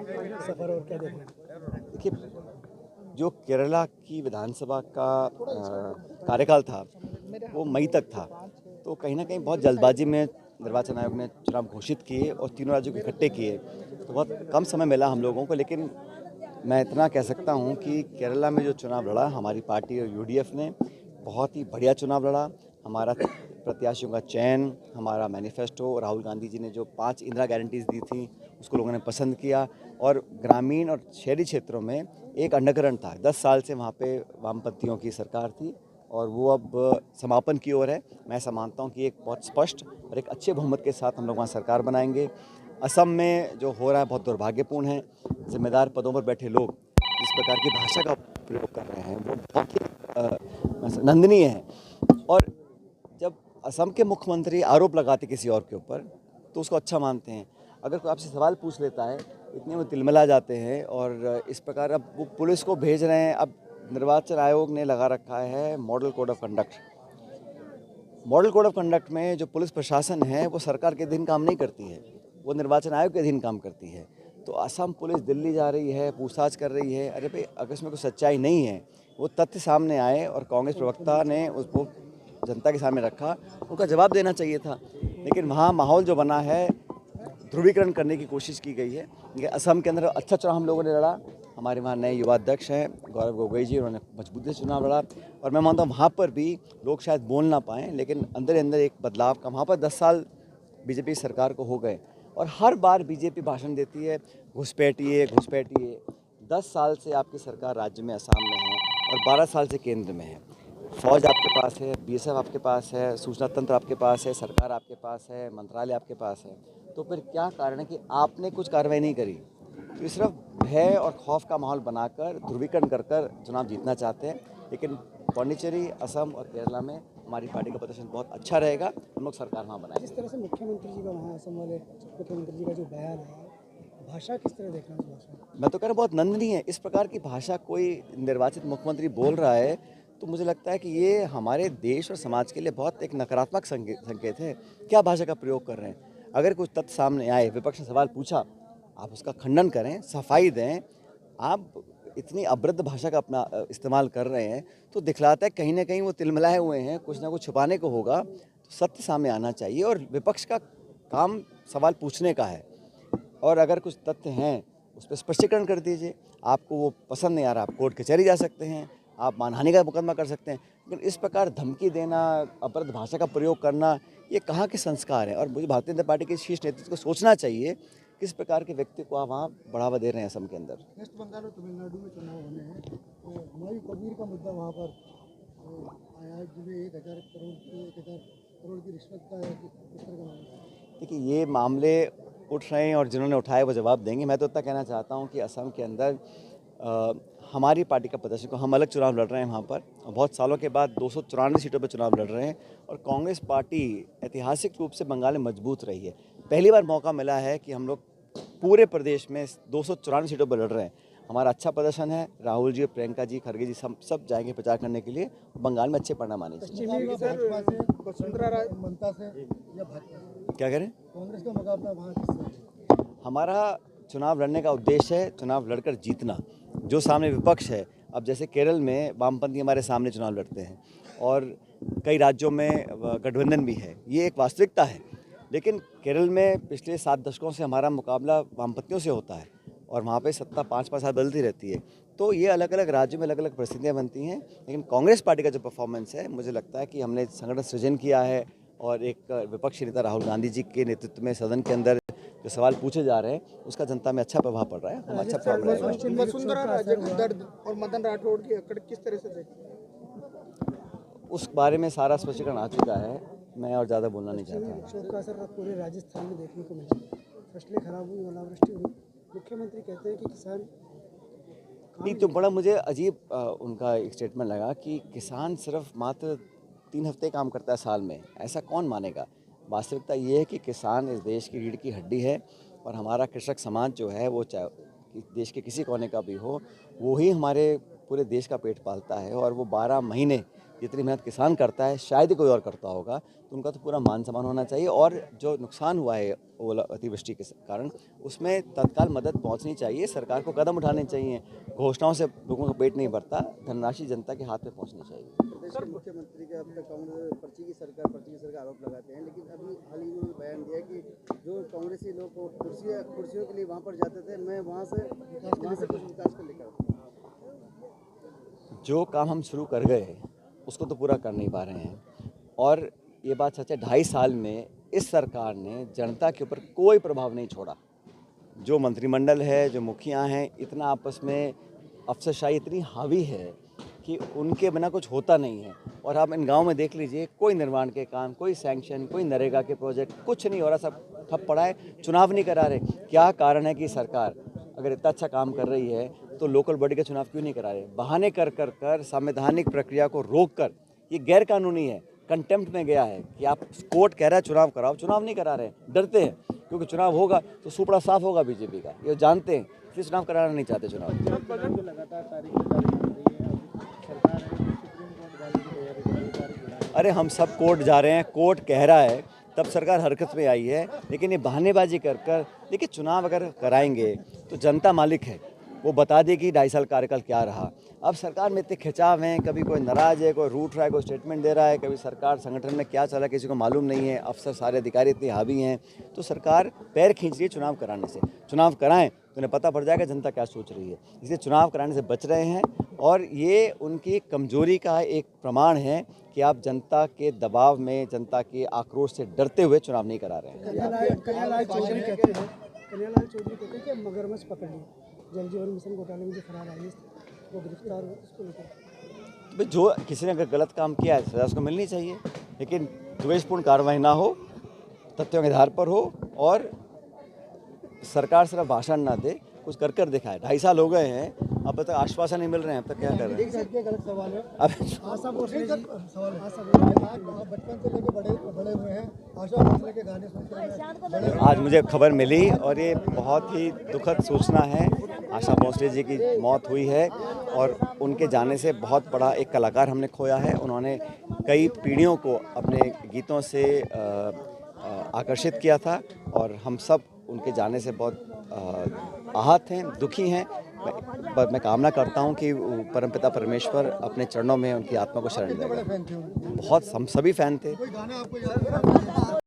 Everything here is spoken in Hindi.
सफर और क्या देख रहे हैं? देखिए, जो केरला की विधानसभा का कार्यकाल था वो मई तक था, तो कहीं ना कहीं बहुत जल्दबाजी में निर्वाचन आयोग ने चुनाव घोषित किए और तीनों राज्यों को इकट्ठे किए, तो बहुत कम समय मिला हम लोगों को। लेकिन मैं इतना कह सकता हूं कि केरला में जो चुनाव लड़ा हमारी पार्टी और यूडीएफ ने, बहुत ही बढ़िया चुनाव लड़ा। हमारा प्रत्याशियों का चयन, हमारा मैनिफेस्टो, राहुल गांधी जी ने जो 5 इंदिरा गारंटीज दी थी उसको लोगों ने पसंद किया। और ग्रामीण और शहरी क्षेत्रों में एक अंडकरण था, 10 साल से वहाँ पे वामपंथियों की सरकार थी और वो अब समापन की ओर है। मैं ऐसा मानता हूँ कि एक बहुत स्पष्ट और एक अच्छे बहुमत के साथ हम लोग वहाँ सरकार बनाएंगे। असम में जो हो रहा है बहुत दुर्भाग्यपूर्ण है। जिम्मेदार पदों पर बैठे लोग जिस प्रकार की भाषा का प्रयोग कर रहे हैं वो बहुत ही निंदनीय है। और जब असम के मुख्यमंत्री आरोप लगाते किसी और के ऊपर तो उसको अच्छा मानते हैं। अगर कोई आपसे सवाल पूछ लेता है इतने वो तिलमिला जाते हैं। और इस प्रकार अब वो पुलिस को भेज रहे हैं। अब निर्वाचन आयोग ने लगा रखा है model code of conduct. Model code of conduct में जो पुलिस प्रशासन है वो सरकार के अधीन काम नहीं करती है, वो निर्वाचन आयोग के अधीन काम करती है। तो असम पुलिस दिल्ली जा रही है, पूछताछ कर रही है। अरे भाई, अगर इसमें कोई सच्चाई नहीं है, वो तथ्य सामने आए और कांग्रेस प्रवक्ता ने उसको जनता के सामने रखा, उनका जवाब देना चाहिए था। लेकिन वहाँ माहौल जो बना है, ध्रुवीकरण करने की कोशिश की गई है। ये असम के अंदर अच्छा चुनाव हम लोगों ने लड़ा। हमारे वहाँ नए युवा अध्यक्ष हैं गौरव गोगोई जी, उन्होंने मजबूती से चुनाव लड़ा। और मैं मानता हूँ वहाँ पर भी लोग शायद बोल ना पाएँ, लेकिन अंदर अंदर एक बदलाव का, वहाँ पर 10 साल बीजेपी सरकार को हो गए और हर बार बीजेपी भाषण देती है घुसपैठिए घुसपैठिए। 10 साल से आपकी सरकार राज्य में, असम में है और 12 साल से केंद्र में है। फौज आपके पास है, बीएसएफ आपके पास है, सूचना तंत्र आपके पास है, सरकार आपके पास है, मंत्रालय आपके पास है। तो फिर क्या कारण है कि आपने कुछ कार्रवाई नहीं करी? तो ये सिर्फ भय और खौफ का माहौल बनाकर ध्रुवीकरण कर कर चुनाव जीतना चाहते हैं। लेकिन पौंडीचेरी, असम और केरला में हमारी पार्टी का प्रदर्शन बहुत अच्छा रहेगा। हम लोग सरकार वहाँ बनाएंगे। जिस तरह से मुख्यमंत्री जी का वहाँ असम वाले मुख्यमंत्री जी का जो बयान है, भाषा किस तरह देखना है उस भाषा में? मैं तो कह रहा हूँ बहुत नंदनीय है। इस प्रकार की भाषा कोई निर्वाचित मुख्यमंत्री बोल रहा है तो मुझे लगता है कि ये हमारे देश और समाज के लिए बहुत एक नकारात्मक संकेत है। क्या भाषा का प्रयोग कर रहे हैं? अगर कुछ तथ्य सामने आए, विपक्ष ने सवाल पूछा, आप उसका खंडन करें, सफाई दें। आप इतनी अभद्र भाषा का अपना इस्तेमाल कर रहे हैं तो दिखलाता है कहीं ना कहीं वो तिलमिलाए हुए हैं, कुछ ना कुछ छुपाने को होगा। तो सत्य सामने आना चाहिए और विपक्ष का काम सवाल पूछने का है। और अगर कुछ तथ्य हैं उस पर स्पष्टीकरण कर दीजिए। आपको वो पसंद नहीं आ रहा, आप कोर्ट कचहरी जा सकते हैं, आप मानहानि का मुकदमा कर सकते हैं। लेकिन इस प्रकार धमकी देना, अपराध भाषा का प्रयोग करना, ये कहाँ के संस्कार हैं? और मुझे भारतीय जनता पार्टी के शीर्ष नेतृत्व को सोचना चाहिए किस प्रकार के व्यक्ति को आप वहाँ बढ़ावा दे रहे हैं असम के अंदर। वेस्ट बंगाल और तमिलनाडु में चुनाव होने हैं, तो हुमायूं कबीर का मुद्दा वहाँ पर आया है, जिन्हें 1,000 करोड़ की रिश्वत का है, किस तरह का मामला है? देखिए, ये मामले उठ रहे हैं और जिन्होंने उठाए वो जवाब देंगे। मैं तो इतना कहना चाहता हूँ कि असम के अंदर हमारी पार्टी का प्रदर्शन को, हम अलग चुनाव लड़ रहे हैं वहाँ पर और बहुत सालों के बाद 294 सीटों पर चुनाव लड़ रहे हैं। और कांग्रेस पार्टी ऐतिहासिक रूप से बंगाल में मजबूत रही है। पहली बार मौका मिला है कि हम लोग पूरे प्रदेश में 294 सीटों पर लड़ रहे हैं। हमारा अच्छा प्रदर्शन है। राहुल जी, प्रियंका जी, खड़गे जी सब जाएंगे प्रचार करने के लिए। बंगाल में अच्छे परिणाम आने चाहिए। क्या करें? कांग्रेस का मुकाबला वहाँ किससे? हमारा चुनाव लड़ने का उद्देश्य है चुनाव लड़कर जीतना। जो सामने विपक्ष है, अब जैसे केरल में वामपंथी हमारे सामने चुनाव लड़ते हैं और कई राज्यों में गठबंधन भी है, ये एक वास्तविकता है। लेकिन केरल में पिछले 7 दशकों से हमारा मुकाबला वामपंथियों से होता है और वहाँ पे सत्ता 5-5 साल बदलती रहती है। तो ये अलग अलग राज्यों में अलग अलग परिस्थितियाँ बनती हैं। लेकिन कांग्रेस पार्टी का जो परफॉर्मेंस है, मुझे लगता है कि हमने संगठन सृजन किया है और एक विपक्षी नेता राहुल गांधी जी के नेतृत्व में सदन के अंदर जो सवाल पूछे जा रहे हैं उसका जनता में अच्छा प्रभाव पड़ रहा है। हम अच्छा प्रभाव रहेगा। वसुंधरा राजे का दर्द और मदन राठौड़ की अकड़ किस तरह से देखते हैं? उस बारे में सारा स्पष्टीकरण आ चुका है, मैं और ज़्यादा बोलना नहीं चाहता। विक्षोभ का असर पूरे राजस्थान में देखने को मिला, फसलें खराब हुई, ओलावृष्टि हुई। मुख्यमंत्री कहते हैं कि किसान नहीं, तो बड़ा मुझे अजीब उनका एक स्टेटमेंट लगा कि किसान सिर्फ मात्र 3 हफ्ते काम करता है साल में। ऐसा कौन मानेगा? वास्तविकता ये है कि किसान इस देश की रीढ़ की हड्डी है और हमारा कृषक समाज जो है वो चाहे देश के किसी कोने का भी हो, वो ही हमारे पूरे देश का पेट पालता है और वो 12 महीने जितनी मेहनत किसान करता है शायद ही कोई और करता होगा, तो उनका तो पूरा मान सम्मान होना चाहिए। और जो नुकसान हुआ है ओला अतिवृष्टि के कारण, उसमें तत्काल मदद पहुंचनी चाहिए, सरकार को कदम उठाने चाहिए। घोषणाओं से लोगों का पेट नहीं भरता, धनराशि जनता के हाथ में पहुंचनी चाहिए। प्रदेश के मुख्यमंत्री का अब तक कांग्रेस पर्ची की सरकार आरोप लगाते हैं, लेकिन अभी हाल ही में उन्होंने बयान दिया कि जो कांग्रेसी लोग कुर्सियों के लिए वहाँ पर जाते थे, मैं वहाँ से कुछ विकास को लेकर जो काम हम शुरू कर गए उसको तो पूरा कर नहीं पा रहे हैं। और ये बात सच है, 2.5 साल में इस सरकार ने जनता के ऊपर कोई प्रभाव नहीं छोड़ा। जो मंत्रिमंडल है, जो मुखिया हैं, इतना आपस में अफसरशाही इतनी हावी है कि उनके बिना कुछ होता नहीं है। और आप इन गांव में देख लीजिए, कोई निर्माण के काम, कोई सैंक्शन, कोई नरेगा के प्रोजेक्ट, कुछ नहीं हो रहा, सब ठप पड़ा है। चुनाव नहीं करा रहे। क्या कारण है कि सरकार अगर इतना अच्छा काम कर रही है तो लोकल बॉडी के चुनाव क्यों नहीं करा रहे? बहाने कर संवैधानिक प्रक्रिया को रोक कर, ये गैर कानूनी है, कंटेम्प्ट में गया है कि आप कोर्ट कह रहा है चुनाव कराओ, चुनाव नहीं करा रहे, डरते हैं क्योंकि चुनाव होगा तो सुपड़ा साफ होगा बीजेपी का, ये जानते हैं, इसलिए चुनाव कराना नहीं चाहते। चुनाव लगातार तारीख सरकार है, सुप्रीम कोर्ट जाने की तैयारी कर रही है। अरे हम सब कोर्ट जा रहे हैं, कोर्ट कह रहा है तब सरकार हरकत में आई है। लेकिन ये बहानेबाजी कर देखिए, चुनाव अगर कराएंगे तो जनता मालिक है, वो बता देगी 2.5 साल कार्यकाल क्या रहा। अब सरकार में इतने खिंचाव हैं, कभी कोई नाराज़ है, कोई रूठ रहा है, कोई स्टेटमेंट दे रहा है, कभी सरकार संगठन में क्या चला किसी को मालूम नहीं है, अफसर सारे अधिकारी इतने हावी हैं, तो सरकार पैर खींच रही है चुनाव कराने से। चुनाव कराएं तो उन्हें पता पड़ जाएगा जनता क्या सोच रही है, इसलिए चुनाव कराने से बच रहे हैं। और ये उनकी कमजोरी का एक प्रमाण है कि आप जनता के दबाव में, जनता के आक्रोश से डरते हुए चुनाव नहीं करा रहे हैं। कन्हैयालाल चौधरी कहते हैं कि मगरमच्छ पकड़ लिया, जल जीवन मिशन घोटाले में जो फरार आई वो गिरफ्तार हुए, उसको लेकर भाई जो किसी ने अगर गलत काम किया है सजा उसको मिलनी चाहिए, लेकिन द्वेषपूर्ण कार्रवाई ना हो, तथ्यों के आधार पर हो और सरकार सिर्फ भाषण ना दे, कुछ कर दिखाए। 2.5 साल हो गए हैं, अब तक आश्वासन नहीं मिल रहे हैं, अब तक क्या कर रहे हैं? गलत सवाल है। अब आशा भोसले जी सवाल है, आप बचपन से लेके बड़े हुए हैं, आशा भोसले के गाने सुनते हैं। आज मुझे खबर मिली और ये बहुत ही दुखद सूचना है। आशा भोसले जी की मौत हुई है और उनके जाने से बहुत बड़ा एक कलाकार हमने खोया है। उन्होंने कई पीढ़ियों को अपने गीतों से आकर्षित किया था और हम सब उनके जाने से बहुत आहत हैं, दुखी हैं। मैं कामना करता हूं कि परमपिता परमेश्वर अपने चरणों में उनकी आत्मा को शरण देगा। बहुत हम सभी फैन थे।